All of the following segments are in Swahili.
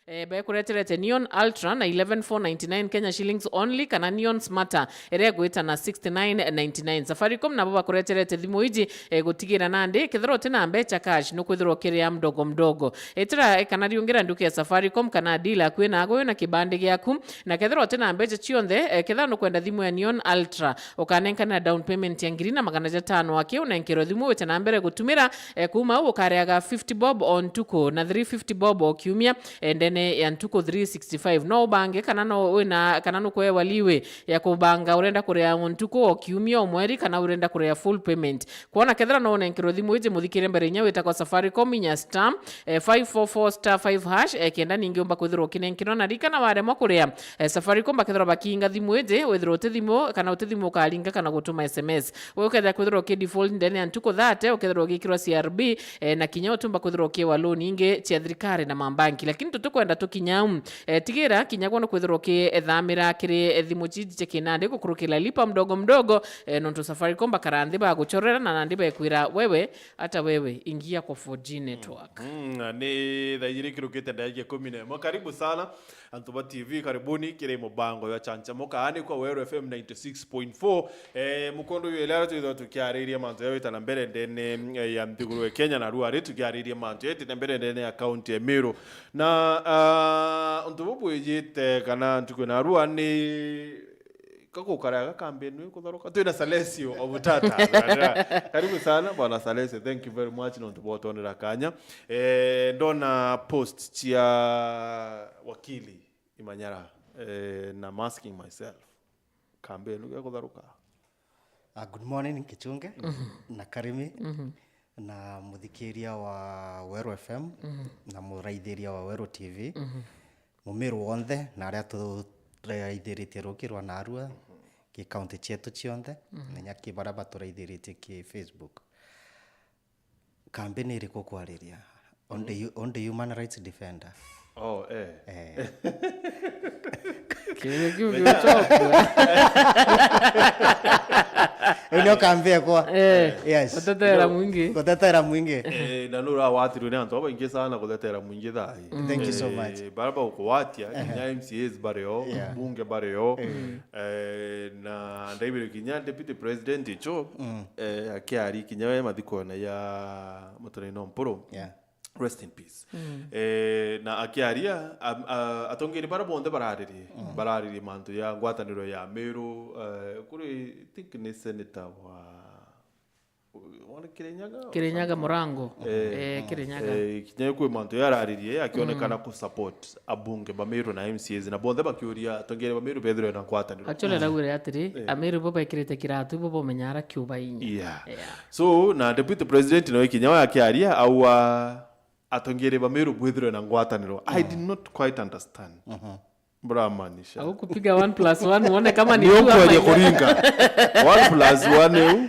Bekureterete Neon Ultra na 11499 Kenya shillings only, kana Neon Smarter ere gwita na 6999. Safaricom nabo bakureterete thimu iji gutigira nandi kithero tena mbecha cash no kwithiro kiria mdogo mdogo. Etira kana riungira nduki ya Safaricom kana dealer kwina ago na kibande gyaku na kithero tena mbecha chionde kithano kwenda thimu ya Neon Ultra ukanenka na down payment ya ngiri na 500 akio na nkero thimu tena mbere gutumira kuma ukareaga 50 bob on tuko na 350 bob okiumia endene ya ntuko 365 no bange kana no wina kana no kwe waliwe ya kubanga urenda kurea ntuko okiumia omweri kana urenda kurea full payment kuona kethera no nenkero thimu ije muthikire mbere nya wita kwa Safaricom nya star 544 star 5 hash kenda ningi umba kwithiro kinenkino na rika na ware mokurea Safaricom bakethera bakinga thimu ije withiro tethimo kana utethimo kalinga kana gutuma SMS we ukethera kwithiro ki default ndene ya ntuko 30 ukethera gikirwa CRB na kinya utumba kwithiro ki loan inge cia thirikari na mambanki lakini tutukwenda tukinyau tigira kinya kono kwithiro ki thamira kiri thimu chiji kinande gukurukila lipa mdogo mdogo nonto Safaricom bakaranthi ba guchorera na nandi bekwira wewe hata wewe ingia kwa 4G network. Ni dhairi kirukite ndaje 11 karibu sana Antuba TV karibuni kire mubango ya chancha mokaani kwa Meru FM 96.4 mukondo yelera tuzo tukiariria manzo yetu na mbere ndene ya mthiguru Kenya na ruari tukiariria manzo yetu na mbere ndene ya county ya Meru na ntubu yite kana tukuna ruani kako karaga campaign kutharuka twina SALESIO obutata karibu sana bwana SALESIO, thank you very much no tubotonera kanya ndona post chia wakili Imanyara na asking myself campaign kutharuka. Good morning Kichunge na Karimi na muthikiria wa Meru FM na muraithiria wa Meru TV mumiru wonde na aria turaithiritie rukirwa na arua ki county chetu chionde na nyaki baraba turaithiritie ki Facebook campaign iri kukwariria on the human rights defender. Kile kiuchoka ino campaign kwa yes kutetera mwingi na nura wati rune anto baingi sana kutetera mwingi thai. Thank you so much. Baraba ukwatia kinya MCAs bareo bunge bareo na ndaibire kinya deputy president icho akiari kinya mathikona ya mutoreno mporo rest in peace. Na akiaria atongeri bara bonde barariri mantu ya ngwataniro ya Meru kuri think ni senator wa Kirinyaga Murango Kirinyaga kinya kwe mantu ya raririe akionekana ku support abunge ba Meru na MCAs na bonde bakiuria atongeri ba Meru Pedro na ngwataniro achole lagure atiri Ameru boba ikirete kiratu bobo menyara kyuba inyi so na deputy president no kinya ya akiaria au atongere ba Meru Pedro na ngwataniro. I did not quite understand. Brahmanisha. Au kupiga 1+1 uone kama ni kwa kuringa. 1+1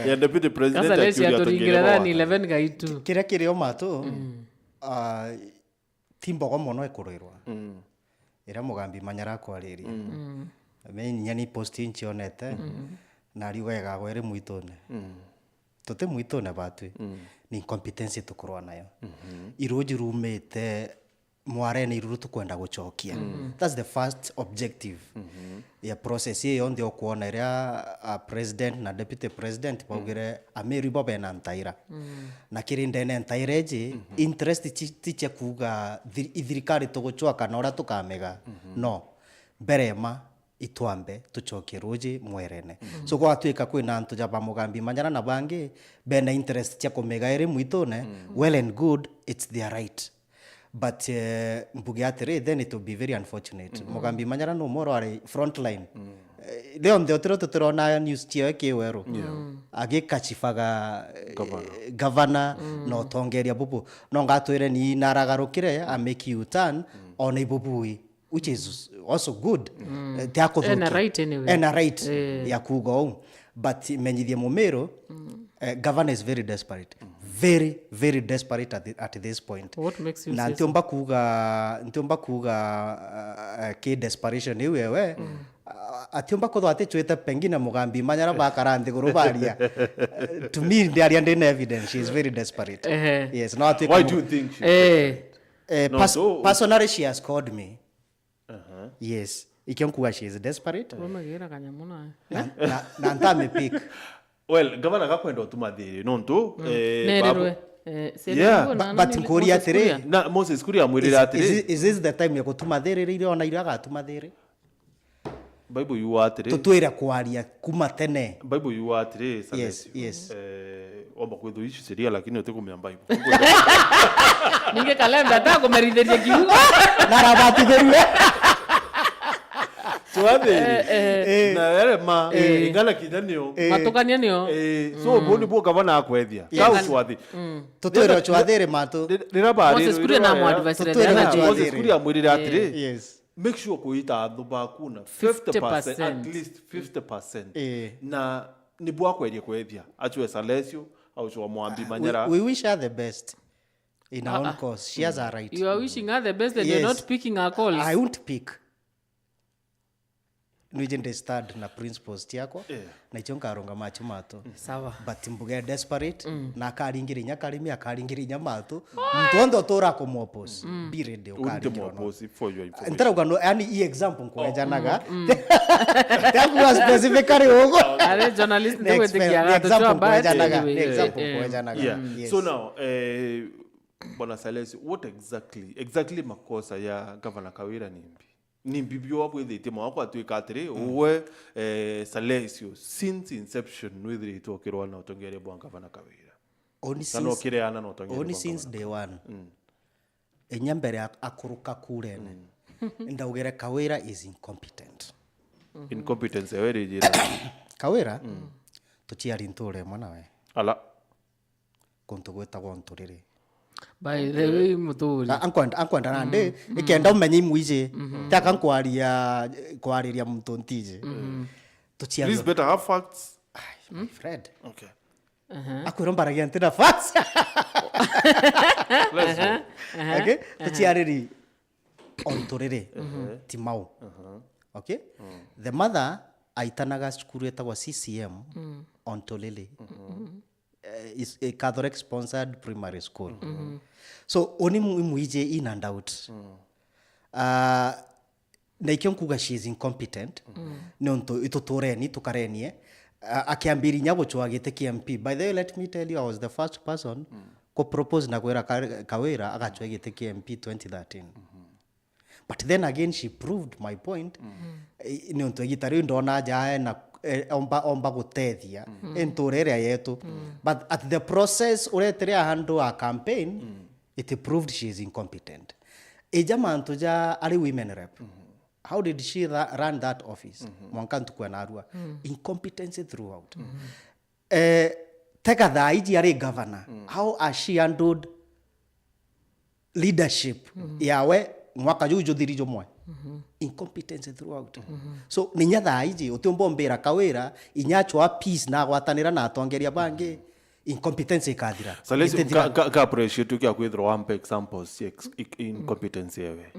ya deputy president akiri atongere ni 11 gaitu. Kira kirio mato timbo kwa mono ekurirwa. Ira mugambi Manyara kwariria. Nyani posti nchionete na riwega gwere muitone. Tote muitone batwe. Ni incompetence tukurwa nayo iroji rumete mwarene irutu kwenda guchokia. That's the first objective ya process hiyo ndio kuona ria president na deputy president baugire Ameru bobe na ntaira na kirindene ntaireji interest tiche kuga ithirikari tuguchwa kana ora tukamega no berema itwambe tuchoke roji mwerene so kwa tuika kwina antu jaba mugambi Manyara na bangi bena interest tia komega ere muitone well and good, it's their right, but mbugi atire then it will be very unfortunate mugambi Manyara no moro are front line leo ndio turona news tia kiwero agikachifaga governor no tongeria bubu no ngatwire ni naragarukire ameki utan on ibubui which is also good. And a right anyway. And a right ya kugo. But menyithie Meru governor is very desperate. Very, very desperate at this point. What makes you na say so? Ntiomba kuga ke desperation iwewe. Atiomba kutho ati chwete pengine mugambi Manyara bakarandi gurubaria. To me, there is evidence. She is very desperate. Yes. Why do you think she is? Personally, she has called me. Yes. Ikionkuwa she is desperate. Romagira kanyamuna. Na ntame pick. Well, governor gakwenda otumathiri nontu Nererwe. But nkori atire. Na Moses kuri amwirira atire. Is this the time ya kutumathirira ona iraga tumathiri? Bible you atire. Tutwira kwaria kuma tene. Bible you atire. Yes. Omba kwethu ici seria lakini utikumenya Bible. Ninge kalenda tako merithirie kiugo. Narabatithirwe. Tuathiri na yarema ingala kinyanio matukania nio so boni bo gavana akwethia ka utwathi tutwira chwathiri matu rirabari Moses kuri na mu advice Moses kuri amwirira atiri yes make sure kuita andu bakuna 50% at least 50% na ni bwa kwethia achwe SALESIO au chwa mwambi manyara we wish her the best in our own cause she has a right. You are wishing her the best and you're not picking her calls. I won't pick. Nujende start na principles tiako na ichonka aronga macho mato sawa but mbuge desperate na akaringirinya karimi akaringirinya mato mtondo tora ko mopos be ready okaringirona for your information ntara ugano yani i example kwejanaga that was specifically ogo ale journalist ndewe tikiaga to kwejanaga example kwejanaga so now bona SALESIO what exactly makosa ya governor Kawira ni bibio wabwethite mwako atwika atiri uwe SALESIO since inception nwithire itokirwa na utongere bwa gavana Kawira only since day one enyambere akuruka kurene ndaugere Kawira is incompetent incompetence were jira Kawira tuchiari ntore mwana we ala konto gweta gonturire by the way muturi ankwanda nande ikenda umenye imwije taka kwariria mtontije tuchia please better have facts my friend okay akwiromba ntena facts let's go okay tuchiariri ontorere timau okay the mother aitanaga skuru etagwa CCM ontolele is a Catholic sponsored primary school. So oni muije in and out. Na ikionkuga she is incompetent. Nonto itotoreni tukarenie akiambiri nyabo chwagite KMP. By the way, let me tell you, I was the first person ko propose na kwera Kawira agachwagite KMP 2013. But then again she proved my point. Nonto gitari ndona jae na omba gutethia entorere yetu but at the process ureterea handle a campaign it proved she is incompetent ejamantu ja ali women rep how did she run that office mwankantu kwa narua incompetence throughout teka daiji ari governor how has she handled leadership yawe mwaka juju dirijo mwe incompetence throughout so ninya thaiji utimbombera Kawira inyachwa peace na gwatanira na atongeria bangi incompetence ikathira SALESIO ka appreciate you kwithro one examples incompetence yewe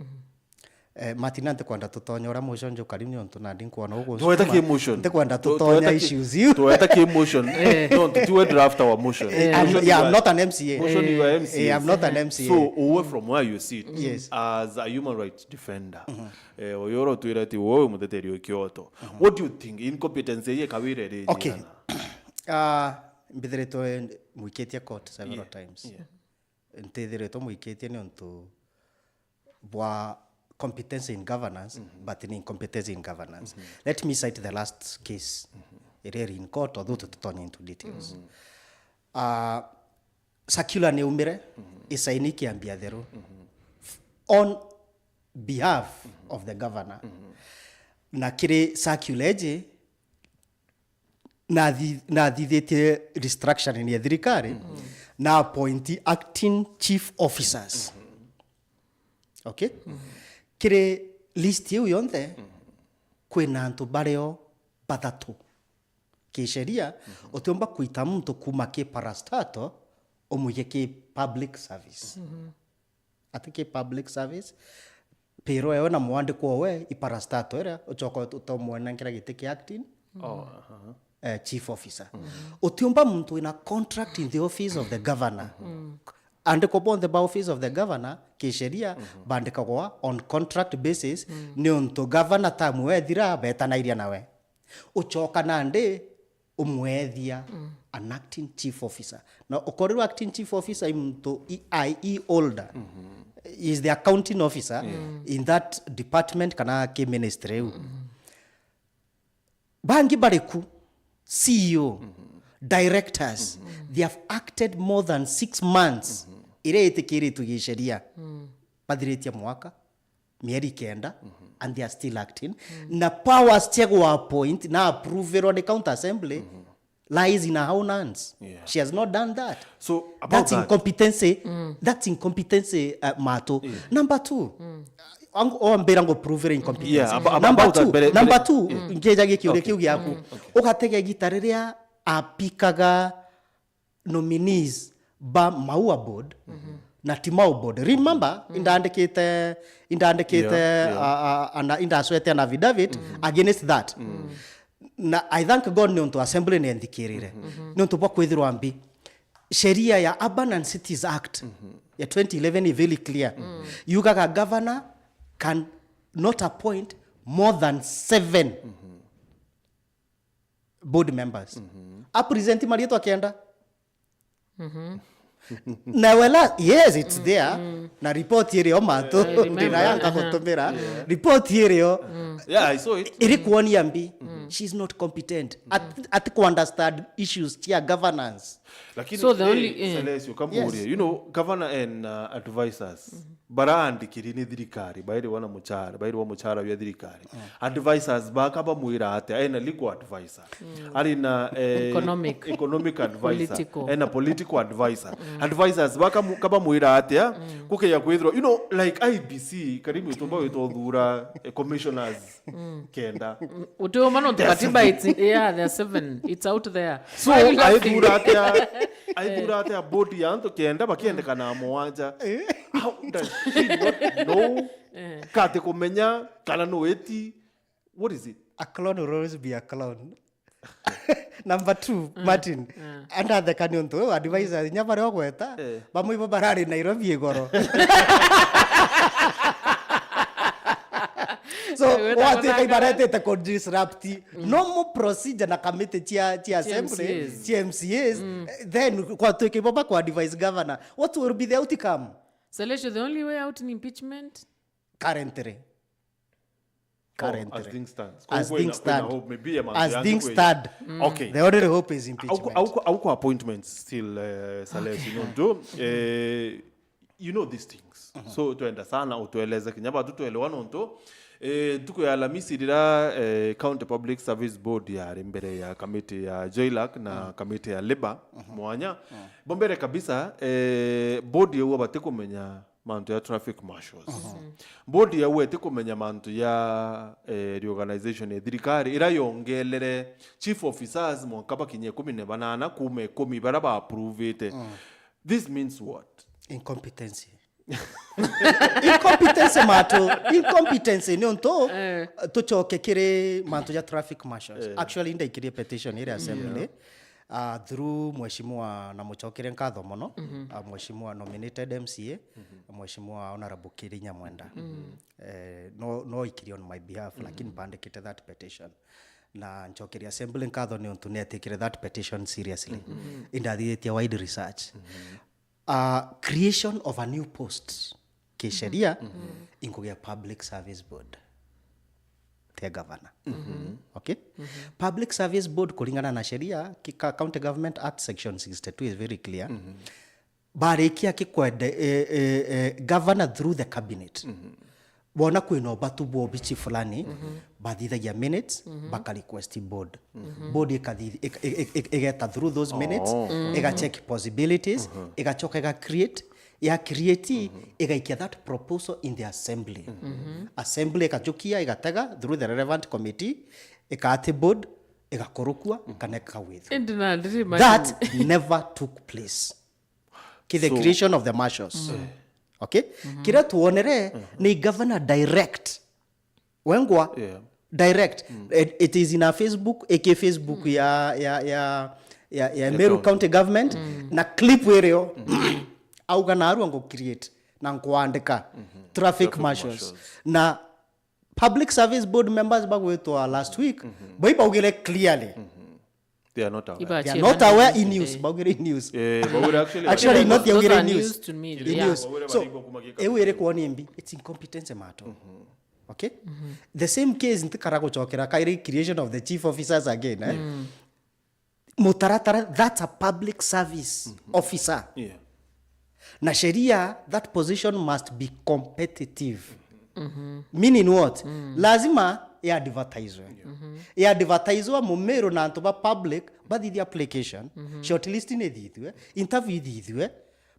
matinante kwanda tutonya ora motion jo karimni onto na ndinkwana ugo tuweta ki motion kwanda tutonya issues you tuweta ki motion no tuwe draft our motion I'm not an MCA motion you are MCA I'm not an MCA so away from where you sit yes. as a human rights defender oyoro tuirati wowe muteteri wa KIOTO what do you think incompetence ye Kawira re okay mbithireto muiketia court several times ntithireto muiketia ni onto bwa competence in governance but in incompetence in governance let me cite the last case in court although to turn into details circular ne umire isainiki ambia thero on behalf of the governor na kire circulage na thithite restructuring ya thirikari na appoint acting chief officers okay kire list yu yonthe kwina antu bareo bathatu kisheria otomba kuita mtu kuma ke parastato omuye ke public service atike public service pero ewe na mwande kwa we iparastato era ochoko utomwena ngira giteke acting chief officer otomba mtu ina contract in the office of the governor andikwo bonthe ba office of the governor kisheria bandikagwa on contract basis ni unto governor tamu wethira betanairia nawe uchoka nande umwethia an acting chief officer na ukorirwo acting chief officer imto EIE older is the accounting officer in that department kana ke ministry bangi bariku CEO directors they have acted more than 6 months ire itikiritu gisheria pathiritia mwaka mieri kenda and they are still acting na powers chegwa appoint na approve on the county assembly lies in her own hands. She has not done that. So about that's that, incompetency. That's incompetency, Mato. Number 2, Mberango prove incompetency. Number two, ngeja gikiure kiu giaku. Ugatege gitariria apikaga nominees ba Maua board na Timau board. Remember, indandikite indaswete an affidavit against that. Na I thank God ni unto assembly ni ndikirire. Ni unto bwa kwithirwa mbi. Sheria ya Urban and Cities Act ya 2011 is very clear. Yugaga governor can not appoint more than 7 board members. Apresenti marieto akienda. Na wela yes it's there na report hiyo Mato ndinayanga kutumira report hiyo yeah I saw it iri kuonia mbi she's not competent at ku understand issues tia governance. lakini so the only Salesio kamuria you know governor and advisors barandikiri ni thirikari baire wana muchara baire wa muchara wa thirikari advisors bakaba muira ate ena legal advisor ari na economic advisor ena political advisor advisors bakaba muira ate kuke ya kwithro you know like IBC karimu itumba wetu thura commissioners kenda uto mano tukatiba it's yeah there are 7 it's out there so I do that a body yanto kenda bakiende kana mwanja how does she not know kate kumenya kana noeti what is it a clone will always be a clone. Number 2 Martin under the canyon to advisor nyabare ogweta bamuibo barari Nairobi igoro. So what they barate to disrupt normal procedure na committee tia assembly TMCAs then kwa tuke baba kwa advise governor what will be the outcome. Salesio, the only way out in impeachment currently as things stand okay the only hope is impeachment. Auko appointments still Salesio do you know these things so tuenda sana utueleza kinyaba tutuelewana onto tuko ya Alhamisi dira County Public Service Board ya mbere ya committee ya JLAC na committee ya Labor mwanya bombere kabisa board ya wabate kumenya mantu ya traffic marshals board ya wete kumenya mantu ya reorganization ya thirikari ira yongelere chief officers mwakaba kinye 18 kume 10 baraba approve it. This means what? Incompetency. Incompetency ni onto tuchoke kire manto ya traffic marshals actually inda ikire petition ile assembly through mheshimiwa na muchokere nkatho mono mheshimiwa nominated MCA mheshimiwa honorable Kirinya Mwenda no ikiri on my behalf lakini bandikite that petition na nchokeri assembly nkatho ni onto netikire that petition seriously indathitia wide research creation of a new post kisheria inkugia public service board the governor okay public service board kulingana na sheria County Government Act section 62 is very clear barikia kikwede governor through the cabinet bona kwino batu bo bichi fulani bathithagia minutes baka request board board igeta through those minutes iga check possibilities iga choka iga create igaikia that proposal in the assembly assembly ikajukia igatega through the relevant committee ikate board igakorokua kaneka with that never took place the creation of the marshals okay kira tuonere ni governor direct wengwa direct it is in a Facebook Facebook ya Meru County Government na clip wereo auga na aru ngo create na kuandika traffic marshals na public service board members bagwetwa last week boy baugire clearly they are not aware. They are not aware in news. Baugire news. Actually not the Baugire news. To me, In yeah. news. So, ewere kuoni mbi, it's incompetence matter. Okay? The same case nti karago chokera kairi creation of the chief officers again. Mutaratara, that's a public service officer. Yeah. Na sheria, that position must be competitive. Meaning what? Lazima ya advertiswe. Ya advertiswa mu Meru na antoba public badi the application shortlisting edithwe interview edithwe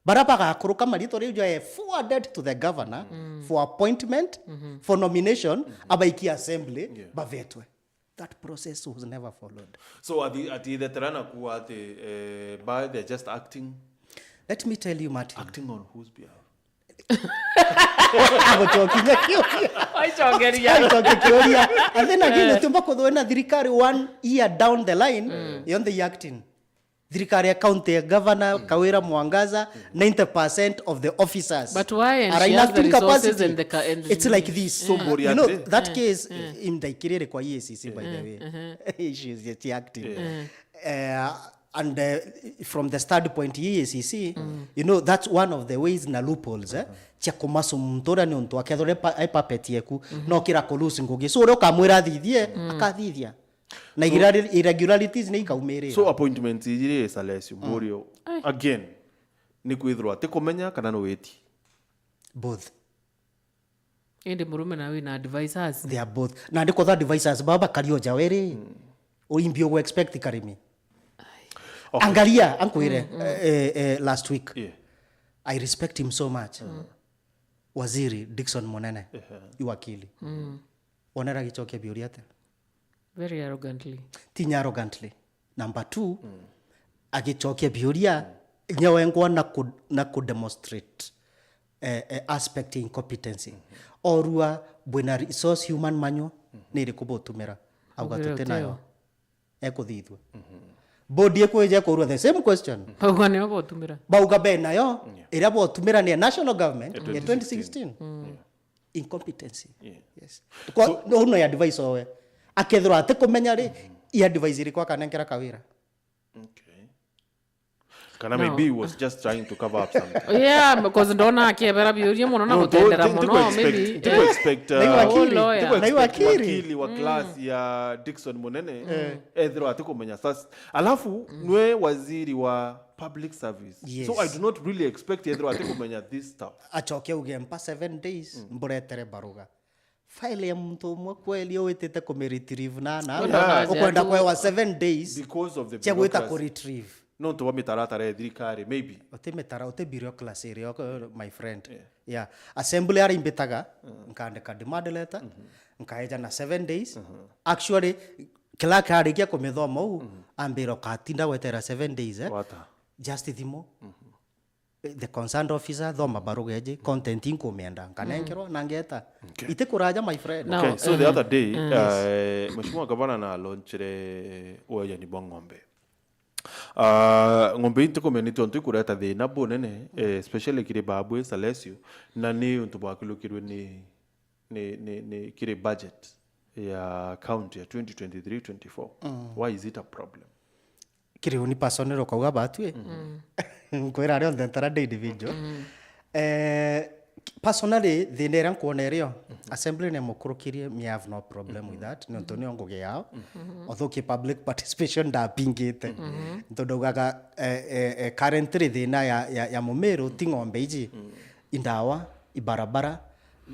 baraba gakuruka marito ryo ya forwarded to the governor for appointment for nomination abaiki assembly bavetwe. That process was never followed. So at the Tarana kuate by they're just acting. Let me tell you, Martin. Acting on whose behalf? And then again, tumbako doena thirikari 1 year down the line, yon the acting. Thirikari county governor Kawira Mwangaza, 90% of the officers. But why? And are she in has the acting resources capacity. and the It's like this. So You know, that case in Daikirere kwa EACC, by the way. She's just acting. And from the standpoint EACC, you know, that's one of the ways na loopholes. Chia kumasu mtora ni untu akethore ai papeti eku no kira kolusi ngugi so ro kamwira thithie akathithia na irregularities ni ikaumirira. So appointments ijire SALESIO Borio again ni kwithirwa te kumenya kana no weti both. Ende murume na we na advisors. They are both. Na ndiko that advisors baba karioja were oimbio go expect karimi. Okay. Angalia ankuire last week. Yeah. I respect him so much. Waziri Dickson Monene. Iwakili. Onera gichoke biuriate. Very arrogantly. Tinya arrogantly. Number 2, agichoke biuria nyawengwa na ku demonstrate aspect incompetency. Orua bwena resource human manual ni rikubo tumera. Auga tutenayo. Eko thithwe. Body ekweje kurua the same question. Bauga ne botumira. Bauga bena yo ira botumira ni national government in 2016. Incompetency. Yes. Kwa no ya advice owe. Akethura ate kumenya ri ya advice iri kwa kanenkera Kawira. Okay. Kana maybe he was just trying to cover up something. Yeah, because ndona akiebera biuria muno na gutendera muno maybe. To expect wakili wa class ya Dickson Monene ethiro ate kumenya sasa. Alafu nwe waziri wa public service. Yes. So I do not really expect ethiro ate kumenya this stuff. Achoke ugempa 7 days mburetere baruga. File ya mtu mwe kweli owetete kumeretrieve na ukwenda kwa 7 days because of the chagweta ku retrieve. No to wamitaratara thirikari maybe. Otemetara ote bureaucracy rio my friend. Yeah. Assembly ari imbetaga nkaandika demand letter nkaeja na 7 days. Actually kila karikia kumethoma u ambiro katinda wetera 7 days Wata. Just thimo. The concerned officer thoma barugeje content inkomenda kanenkerwa nangeta ite kuraja my friend. No. Okay, so the other day mheshimiwa gavana na launchire oya ni bongombe. Ngombe into community onto kureta thina bonene especially kire babwe SALESIO na ni untu bakilukirwe ni kire budget ya county ya 2023-24. Why is it a problem? Kire uni personero kwa batwe kwera rio ndentara de individual personally the neran kuonerio assembly ne mukurukirie me have no problem with that no tonyo ngoge yao although ki public participation da pingite ntodogaga currently the na ya Meru tingombe iji indawa ibarabara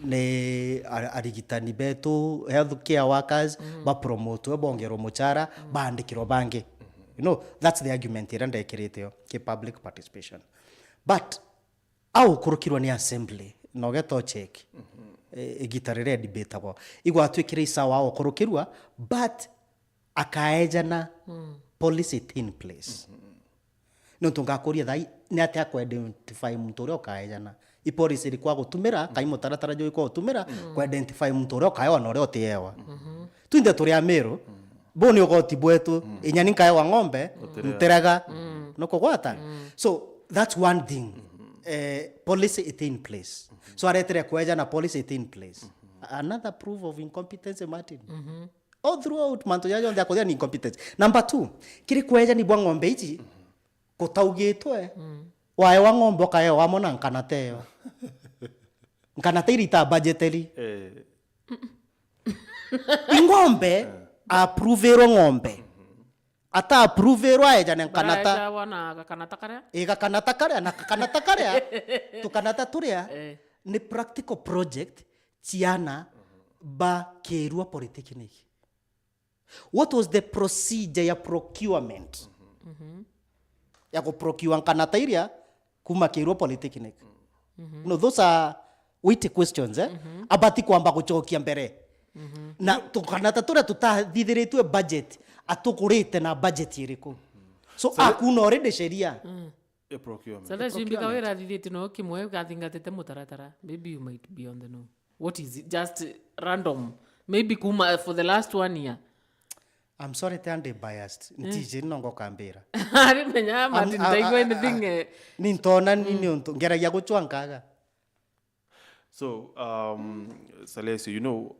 ne arigitani betu health care workers ba promote bongero muchara bandikiro bange. You know, that's the argument here and I create ki public participation. But au kurukirwa ni assembly no geto check gitarire debate abo igwa twikire isawa au kurukirwa but akaejana policy in place. No tungakuria thai ni atia ku identify mtu uri okaejana i policy iri kwa gutumira kai mutaratara jo iko gutumira ku identify mtu uri okaewa no uri otiewa twinde turi a Meru boni ogoti bwetu inyani kaewa ng'ombe mteraga no kogwata. So that's one thing policy it in place. So aretere kweja na policy it in place. Another proof of incompetence, Martin. All throughout manto yajo ndia kothia ni incompetence. Number 2, kiri kweja ni bwa ng'ombe ichi kutaugitwe. Wae wa ng'ombe kae wa mona nkanateo. Nkanate irita budgetary. Ng'ombe approve ng'ombe. Ata approve eja ne kanata. Wana kanata karea? Kanata karea na kanata karea. Tu kanata turia ni practical project tiana ba kerua polytechnic. What was the procedure ya procurement? Ya ko procure kanata iria kuma kerua polytechnic. No, those are witty questions abati kwamba kuchokia mbere. Na tukanata turia tutathithiritwe budget atukurite na budget iriku. So akuna already sheria. Procurement. SALESIO imbika wera thithiti no kimwe gathingatete mutaratara. Maybe you might be on the know. What is it? Just random. Maybe kuma for the last 1 year. I'm sorry to be biased. Ntije nongo kambira. Ari menya Martin taigo anything. Nintona nini onto ngera ya guchwankaga. So, SALESIO, you know,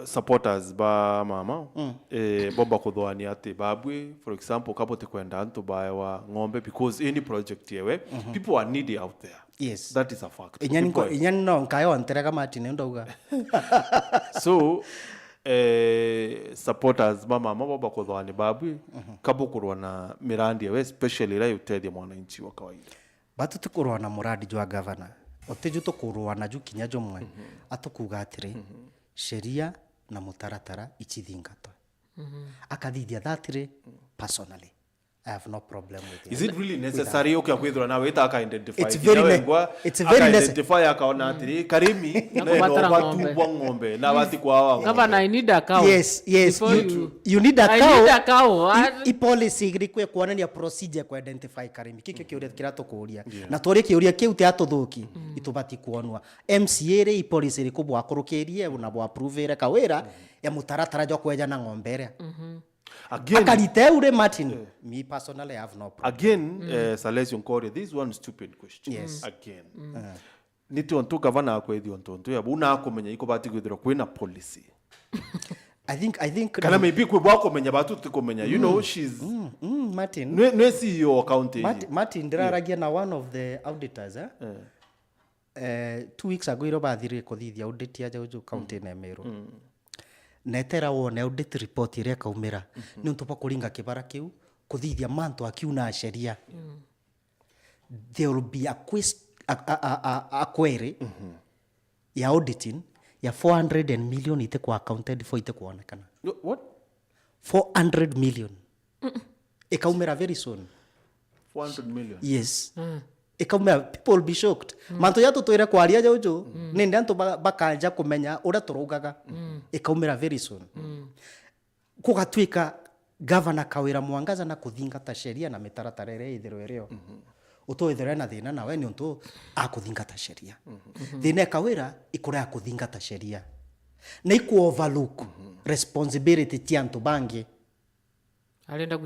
supporters ba mama, bomba kudhoani ate babwe, for example, kapote kwenda anto baewa ng'ombe, because any project yewe, people are needy out there. Yes. That is a fact. Inyani no nkayo anterega Martin ndauga. So, supporters ba mama bomba kudhoani babwe, kabukurwa na mirandi yewe, especially la yutedia mwananchi wa kawaida. Batu tukurwa na muradi jwa governor. Oteju tukurwa na juu kinyajo mwe atukuga atire sheria na mutaratara ichithingatwa akathithia thatire personally I have no problem with it. Is it really necessary okay kwithura na weta aka identify it's very necessary identify akaona atiri karimi na watu bwa ng'ombe na wati kwa Governor, I need a cow. Yes, you need a cow. I need a cow. I policy irikwe kuonania procedure ku identify karimi kikyo kiuria kiratukuria na turi kiuria kiu ti atuthuki itubati kuonwa MCA ri policy iri kubwa kurukirie na bwa approve kawira ya mutaratara jo kweja na ng'ombe ria Again, Martin, me personally I have no problem. Again, SALESIO Nkore, this one stupid question. Yes. Again. Nito onto governor kwedi onto ya una komenya iko bati kwithira kwina policy. I think kana maybe kwe bwa komenya batu tukomenya. You know she's Martin. No CEO account. Martin ndiragia na one of the auditors 2 weeks ago iro bathire kuthithia audit ya Jauju county na Meru. Netera wone audit report iria kaumira ni untu kuringa kibara kiu kuthithia manto akiuna sheria there will be a query ya auditing ya 400 million ite kwa accounted for ite kuonekana. What? 400 million ikaumira very soon. 400 million? Yes. Ikaumira, people will be shocked. Manto ya tutoire kwaria Jauju nende antu bakanja kumenya ura turugaga ikaumira very soon. Kugatwika governor kawira mwangaza na kuthingata sheria na mitaratara ire ithiro irio utoithire na thina na we ni untu akuthingata sheria thina kawira ikura kuthingata sheria na iku overlook responsibility ti antu bangi arenda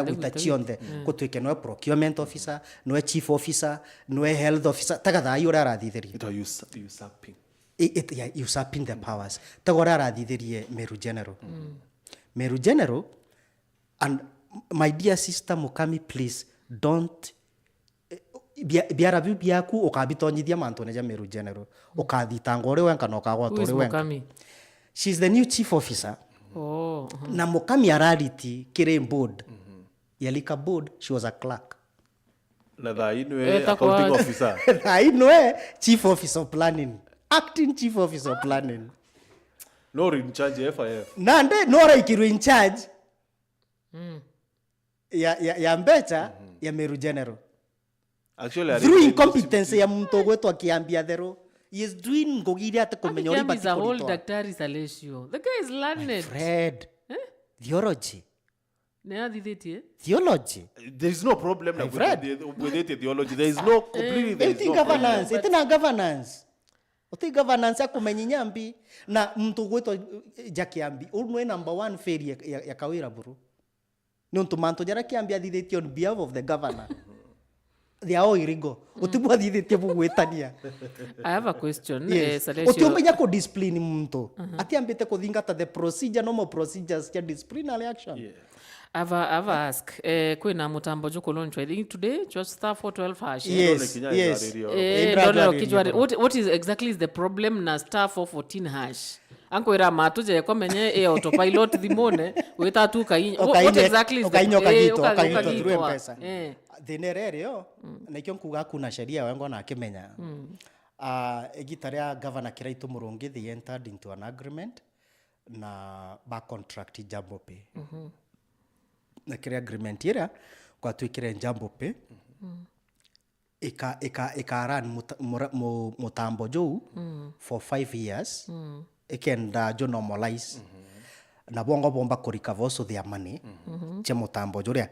gwita chionde kutwike no procurement officer no chief officer no health officer tagatha yura rathithiri usurping usurping the powers tagora rathithirie Meru General and my dear sister Mukami, please don't biara biaku ukabitonyithia mantu neja Meru General ukathitanga uri wenka no kagwata uri wenka. She's the new chief officer. Na Mukami arariti kire board yalika board, she was a clerk na thainwe accounting officer thainwe chief officer of planning, acting chief officer of planning. No in charge FIF. Nande nora ikiru in charge ya mbecha ya Meru General. Actually through incompetence ya mtu gwetu akiambia thero he is doing ngogiria ate kumenya uri bati ko whole daktari SALESIO. The guy is learned. Fred. Theology. Ne adithiti theology. There is no problem with the theology. There is no completely there is no governance. It's not governance. Oti governance ya kumenya nyambi na mtu gwetu jakiambi unwe number 1 failure ya kawira buru. Ni untu manto jara kiambi adithiti on behalf of the governor. they are all illegal utibwa thithĩtie bugwĩtania. I have a question. Yes. Salesio. Utiumenya ku discipline muntu atiambite kuthingata the procedure normal procedures cia disciplinary action. Yeah. I've ask kwina mutambo juko launch I think today just star 412 hash. Yes. What is exactly is the problem na star 414 hash? Anko ira matuje komenye autopilot thimone wita tu kainya. What exactly is the through M-Pesa. Thinererio nikyo kuga kuna sheria wengo na akimenya. Egitaria governor Kiraitu Murungi they entered into an agreement na ba contract Jambo Pay. Na kire agreement ira kwa twikire Jambo Pay. Ika run mutambo jo for 5 years. Ikenda jo normalize. Na bongo bomba ko recover also their money. Che mutambo jo ria.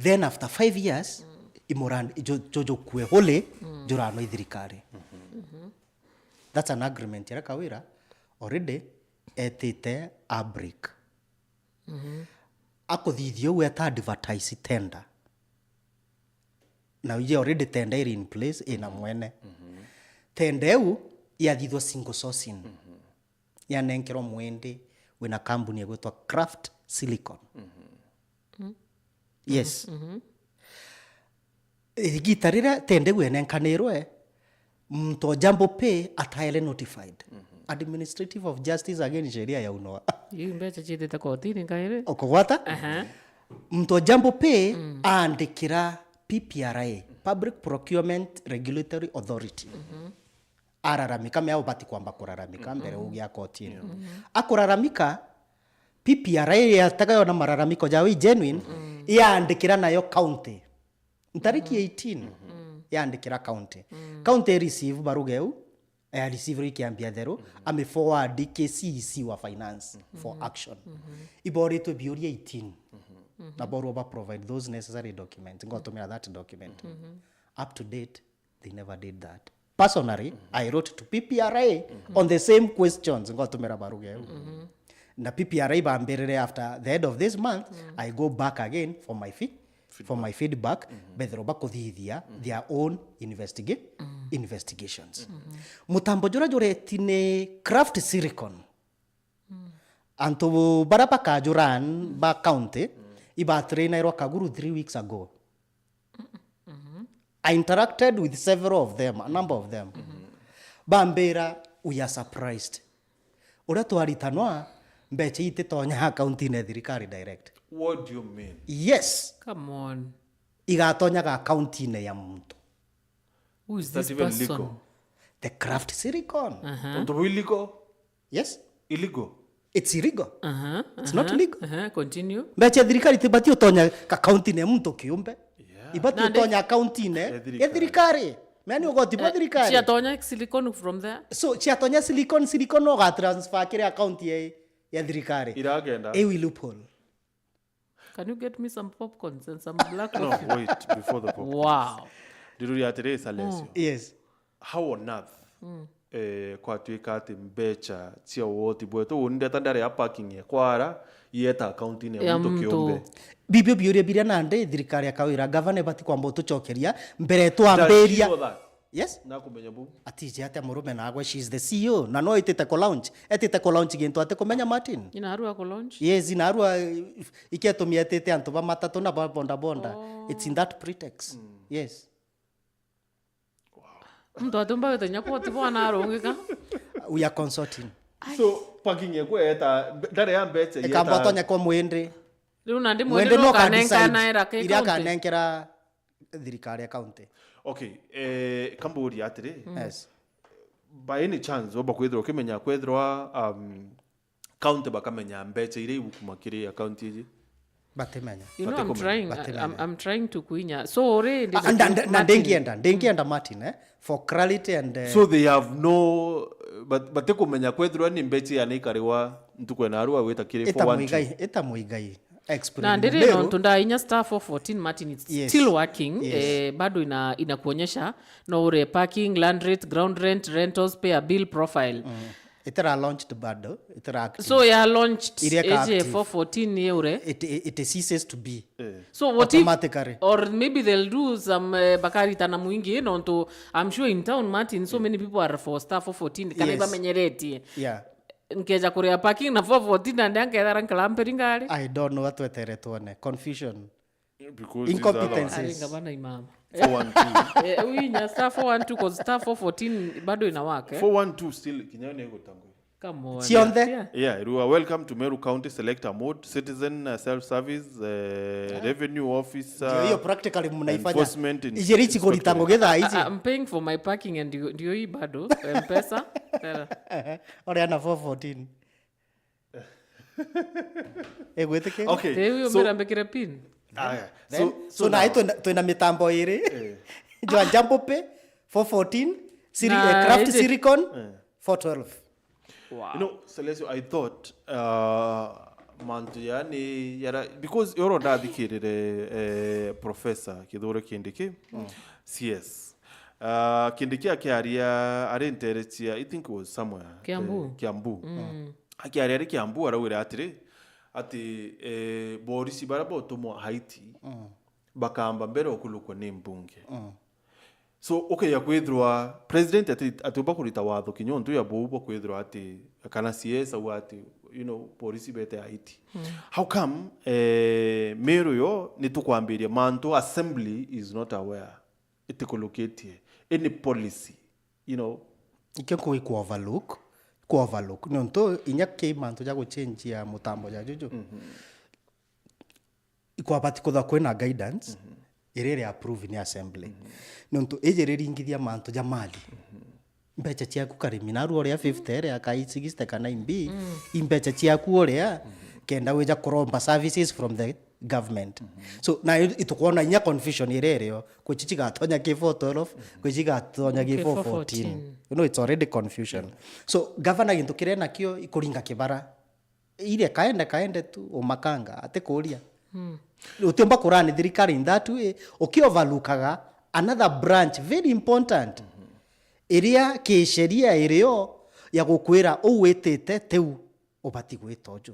Then after 5 years imoran jojo kwe hole jurano ithirikari. That's an agreement ira kawira already etite a break. Akothithio we ta advertise tender. Now you already tender in place ina mwene. Tender u yathithwa single sourcing. Ya nenkero mwende wina company yagwetwa Craft Silicon. Yes. Gitarira tende wene nkanirwe mto Jambo Pay atayele notified. Administrative of Justice again sheria ya unoa. You mbecha chideta kotini nkaire. Okogwata? Mto Jambo Pay andikira PPRA, Public Procurement Regulatory Authority. Araramika mea ubati kwamba kuraramika mbere ugia kotini. Akuraramika PPRA yatakayo na mararamiko jawi genuine yaandikira nayo county. Ntariki 18 yaandikira county. County receive barugeu receive rikiambia thero ame forward KCC wa finance for action. Ibori to biuri 18. Na boru ba provide those necessary documents. Ngotomera that document. Up to date they never did that. Personally, I wrote to PPRA on the same questions. Ngotomera barugeu. Na PPRA bamberere after the end of this month I go back again for my feedback bedroba kodithia their own investigations. Mutambo jura jure tine Craft Silicon. Anto barapa kajuran ba county iba trainer ro kaguru 3 weeks ago. I interacted with several of them, a number of them. Bambera we are surprised. Ora twaritanwa mbeche ite tonya account ine thirikari direct. What do you mean? Yes. Come on. Igatonya ga account ine ya mtu. Who is That this even person? legal? The Craft Silicon. Don't illegal? Yes. Illegal. It's illegal. It's not legal. Continue. Mbeche thirikari tibati utonya account ine mtu kiumbe. Yeah. Ibati utonya account ine ya thirikari. Mani ugoti bwa thirikari. Chiatonya silicon from there. So chiatonya silicon no ga transfer kire account ya thirikari. Iragenda. Ewi loophole. Can you get me some popcorn and some black No, coffee? wait, before the popcorn. Wow. Diruri atere Salesio. Yes. How on earth? Kwa tuika ati mbecha tia woti bweto unde tandare ya parking ya kwara yeta account ine Ya mtu kiombe. Bibio biuria biria nande thirikari akawira governor bati kwamba utucokeria mbere twamberia. Yes. Na kumenya bu. Atije ate murume nagwe she is the CEO na no itete ko launch gintu ate kumenya Martin. Ina haru ako launch? Yes, ina haru iketumia tete antu ba matatu na bonda. It's in that pretext. Yes. Mtu atumba wetenya kwa tibu anarongeka. We are consulting. So parking ya kwa eta dare ya mbecha yeta. Ekamba tonya kwa mwende. Riu nandi mwende no kanenka era ke ira kanenkera thirikari account. Okay, kamburi atire. Yes. By any chance oba kwethro kimenya kwethro account bakamenya mbecha ire ibukumakiri account iji. Batemenya. You know, I'm trying to kuinya. So already na dengienda Martin for clarity and so they have no but te kumenya kwethro ni mbecha ya nikariwa ntukwena arua weta kire for one. Eta muigai. Na ndiri no tunda inya star 414 Martin it's still working. Bado inakuonyesha no ure parking, land rate, ground rent, rentals, pay a bill profile. Itera launched bado, itera active. So ya launched AJ 414 ye ure. It ceases to be. So what if, automatically. or maybe they'll do some bakaritana mwingi nonto I'm sure in town Martin so many people are for star 414 kana iba menyereti Yeah. nkeja kuria parking na 414 and ankethara nkalamperingali I don't know what wetere tuone. Confusion. Because Incompetencies. aringa bana imama 412 winya star 412 cause star 414 bado inawaka 412 still kinyane iko tango. come on Sionde? Yeah, you are welcome to Meru County Selector Mode, Citizen Self-Service, Revenue Officer, Hiyo practically mnaifanya. Enforcement in- Ijerichi kulitango gedha hizi. I'm paying for my parking and ndio hii bado mpesa Ore ana 414. Gweteke. Okay, huyo so, mera mbekire pin aya, So na twina mitambo iri. Jwa Jambo Pay 414, Na Craft hizi- Silicon 412. wow. you know, Salesio, I thought mantu yani yara because yoro ndathikirire Professor Kithure Kindiki CS Kindiki akiaria arenteretia I think it was somewhere Kiambu akiaria ari Kiambu arawira atiri ati borisi barabo tomo Haiti bakamba mbere okulukwa ni mbunge so okay ya kwithwa president ati bakurita watho kinyonto ya bobo kwithwa ati kana CS au ati you know polisi bete Haiti how come Meru yo ni tukwambiria manto assembly is not aware itikolokete any policy you know Ikyo ku overlook nonto inyake manto ja change ya mutambo ja jojo iko pati kutha kwena guidance irere approve ni assembly nonto ejereringithia manto ja mali mbecha ciaku kariminaru oria 50 ere akai 60 kana imbi imbecha ciaku oria kenda weja kuromba services from the government so na itukuona inya confusion irereo kwichiga tonya K412 kwichiga tonya K414 you know it's already confusion so governor gintu kirena kio ikuringa kibara ile kaende tu umakanga ate kuria utemba kurani thirikari in that way ukiovalukaga another branch very important iria kisheria irio ya gukwira uwitite teu ubati gwitojo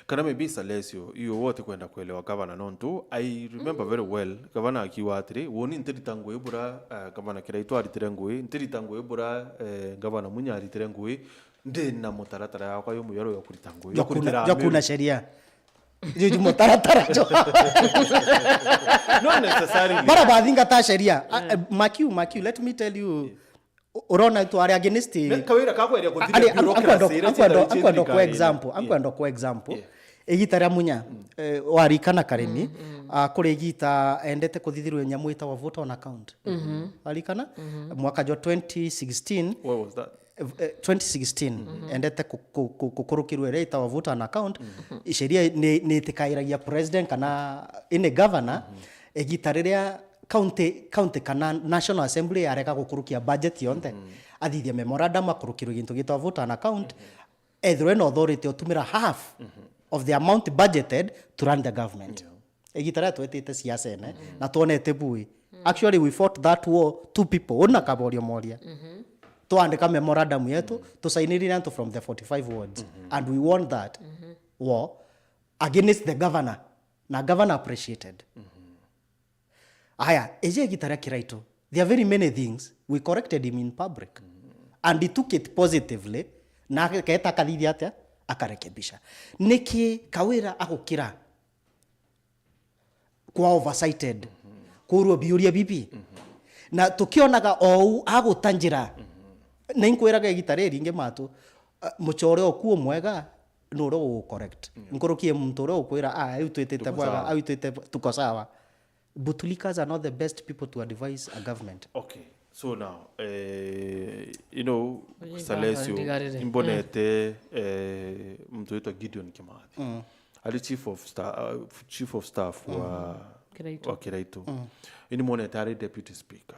kana maybe Salesio you wote kwenda kuelewa governor nonto I remember very well governor akiwa atiri woni ntiritango ebura governor kiraitwa aritire ntiritango ebura governor munya aritire ngui ndina mutaratara yakwa yo muyaro yo kuritango yo kuritira yakuna sheria Juju mutaratara jo not necessarily bara bathinga ta sheria Makiu let me tell you urona tu ari against kawira kakweria kuthira bureaucracy akwendo kwa example egitara munya warikana karemi kuri gita endete kuthithirwe nyamu ita wa vote on account warikana mwaka jo 2016 what was that 2016 endete kukurukirwe rate wa vote on account sheria ni tikairagia president kana ine governor egitariria county kana national assembly areka gukurukia budget yonte athithia memorandum akurukirwe gintu gitwa vote on account ethro authority otumira half of the amount budgeted to run the government egitara twetete siasa ene na tuonete bui actually we fought that war two people ona kaborio moria tuandika memorandum yetu tusainiri nanto from the 45 wards and we won that war against the governor na governor appreciated aya eje gitara kiraito there are very many things we corrected him in public and he took it positively na kaeta kadhithi atia akarekebisha niki kawira agukira kwa oversighted kurwo biuria bibi na tukionaga ou agutanjira na inkwiraga gitareri inge matu muchore okuo mwega nuro correct nkorokie mtoro okwira ayu twetete bwaga ayu twetete tuko sawa Butulikas are not the best people to advise a government. Okay, so now you know Salesio imbonete mtu wetu Gideon Kimathi ali chief of staff wa Kiraito ini monetary deputy speaker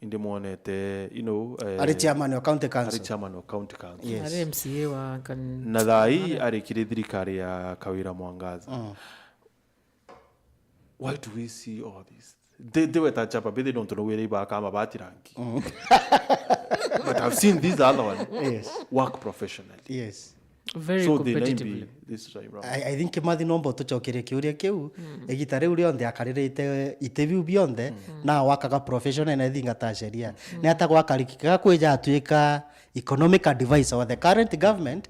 indi monete you know ali chairman wa county council yes ali MCA wa na thai ali kirithirikari ya Kawira Mwangaza why do we see all this they were touch up but they don't know where they back am about ranki but I've seen these other one yes work professionally yes Very so they competitively. be this time round. I think Kimathi nombo tucokerie kiuria kiu igita riu rionthe akaririte itebiu bionthe na wakaga profession na thinga ta sheria ni atagwa karikika kwija atuika economic advisor of the current government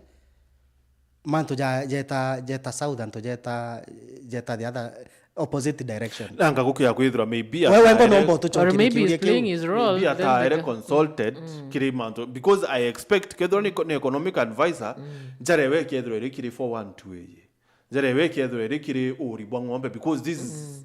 manto jeta southern to jeta the other opposite direction Nanga gukia kwithira maybe wewe ngo nombo Or tucokerie maybe kiuria he's playing kiu his role. maybe then ata the ere consulted kirimanto because I expect kedro ni economic advisor jarewe kedro ere kiri 412 ye jarewe kedro ere kiri uri bwangombe because this is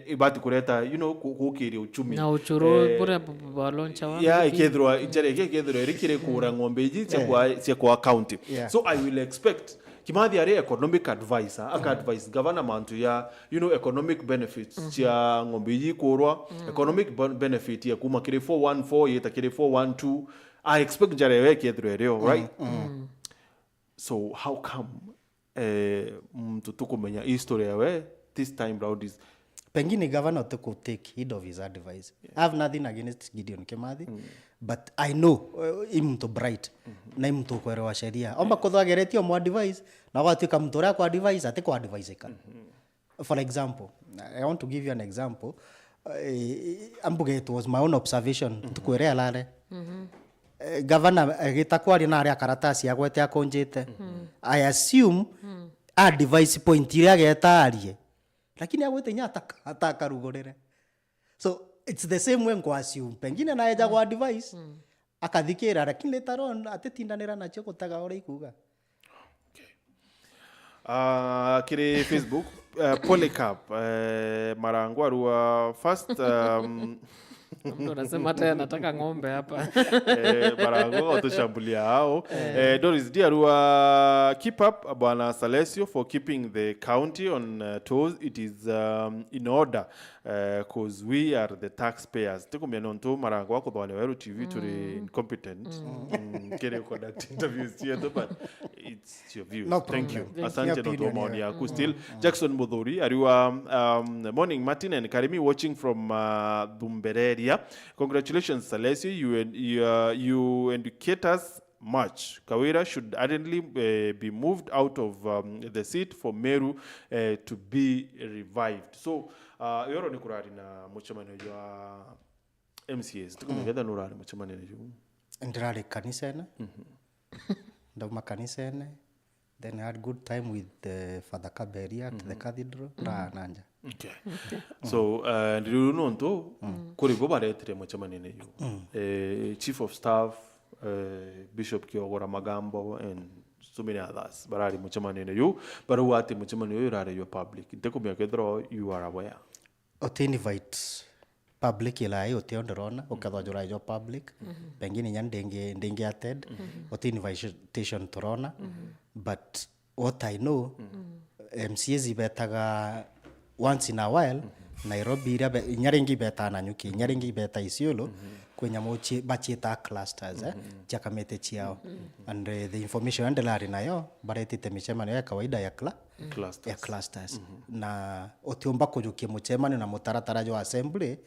ibati kureta kukiri uchumi na uchuru bure baloncha wa ya kedro jareke kedro ere kiri kura ngombe ji cia kwa county so I will expect Kimathi are economic advisor advise governor mantu ya economic benefits cia ngombe ji kurwa economic benefit ya kuma kiri 414 yeta kiri 412 I expect jarewe kedro ere right so how come mtu kumenya history yawe this time round is pengine governor to take heed of his advice. I have nothing against Gideon Kimathi, but I know him to bright na him to kuelewa sheria. Omba kuthageretio mu advice na watuika mtu ria kwa advice ate kwa advice ka. For example, I want to give you an example. Ambuge it was my own observation tukwere lale. Governor gitakwari na ria karatasi agwete akonjete. I assume advice point iria getarie. Lakini agwete nya atakarugorere. So it's the same way kwa assume pengine na eja kwa advice akathikira lakini later on atetindanira na choko taga ore ikuga. Kiri Facebook Polycarp Marangwarua first unasema hata nataka ng'ombe hapa Marangwa tushambulia hao Doris Diarua keep up bwana SALESIO for keeping the county on toes. It is in order cause we are the taxpayers. Tikumya nonto Marangwa ko bwana Meru TV to the incompetent kere conduct interviews here but it's your views. No Thank you. problem. Asante no maoni yako still. Jackson Mudhuri ariwa morning Martin and Karimi watching from Dumbereria. Congratulations SALESIO, you educate us much. Kawira should urgently be moved out of the seat for Meru to be revived. So yoro ni kurari na muchamani wa MCAs tukumegeda nurari muchamani ju Ndirari kanisa ene ndoma kanisa ene then I had good time with Father Kaberia at the cathedral na nanja. Okay. So ndiru nonto kuri go baretre muchamani ju chief of staff Bishop Kiogora Magambo and so many others barari muchamani ju baruati muchamani ju rare your public tekumya kedro you are aware Ote invite public ilai ote ondorona okathojora jo public pengine nyandenge attend ote invitation torona but what I know MCAs betaga once in a while Nairobi nyarengi beta na nyuki nyarengi beta Isiolo kwenya mochi bachita clusters jakamete chiao and the information andalari nayo baretite michemano ya kawaida ya clusters na otiomba kujukia muchemano na mutaratara jo assembly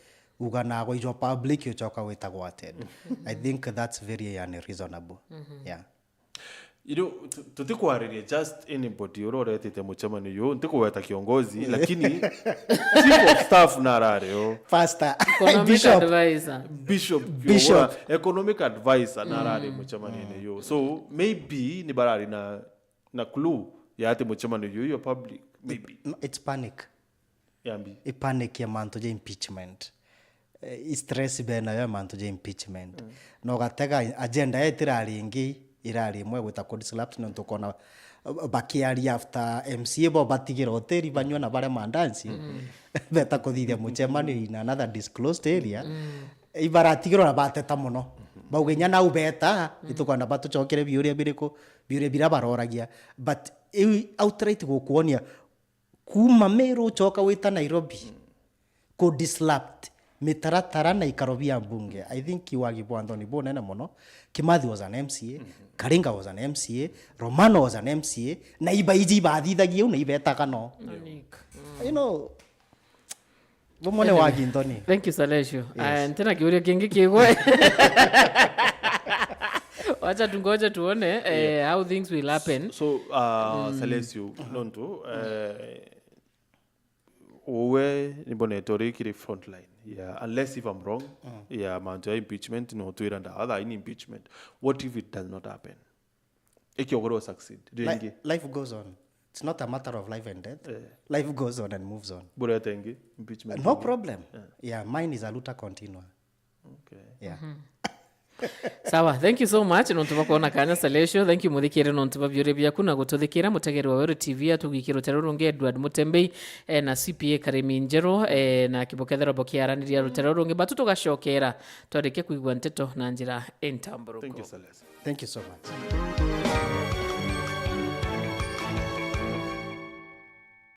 ugana go jo public yo choka wetagwa attend. I think that's very unreasonable. Yeah. Tutikuariria just anybody uroretite muchamani yo ntikuweta kiongozi lakini chief of staff narare yo Pastor Bishop economic advisor narare muchamani yo so maybe ni barari na clue ya ate muchamani yo public maybe it's panic. Yambi Panic ya manto je impeachment. Stress bena ya manto je impeachment. No gatega agenda yetirari ingi irari mwe gwita code slaps no tukona bakiari after MCA bo batigira hoteli banywa na bare mandansi beta kuthithia muchemani in another disclosed area ibaratigiro na bateta muno baugenya na ubeta itukona batuchokere biuria biriko biuria birabaroragia but outright gukuonia kuma Meru choka wita Nairobi ko disrupt mitaratara na ikarobia bunge. I think Kiwagibwa Anthony Bonena mono. Kimathi was an MCA, Karinga was an MCA, Romano was an MCA, na ibaiji bathithagia una ibetaga no. You know, bomone wagi Anthony. Thank you SALESIO. And tena kiuria kingi kigwe. wacha tungoje tuone how things will happen. So Salesio nonto owe nibonetori kiri front line. Yeah, unless if I'm wrong, yeah, amount impeachment no to and other in impeachment. What if it does not happen? Ekyogoro succeed. Life goes on. It's not a matter of life and death. Life goes on and moves on. Buretengi impeachment. No problem. Yeah, mine is a luta continua. Okay. Yeah. Sawa, thank you so much. Nontuba kuona kanya Salesio. Thank you muthikire nontuba byore byaku na gututhikira mutegeri wa Meru TV atugikiro terorunge Edward Mutembei na CPA Karemi Njero na kibokethero bokiaraniria ruterorunge batuto gacokera twareke kuigwa nteto na njira entamburu. Thank you, Celeste. Thank you so much.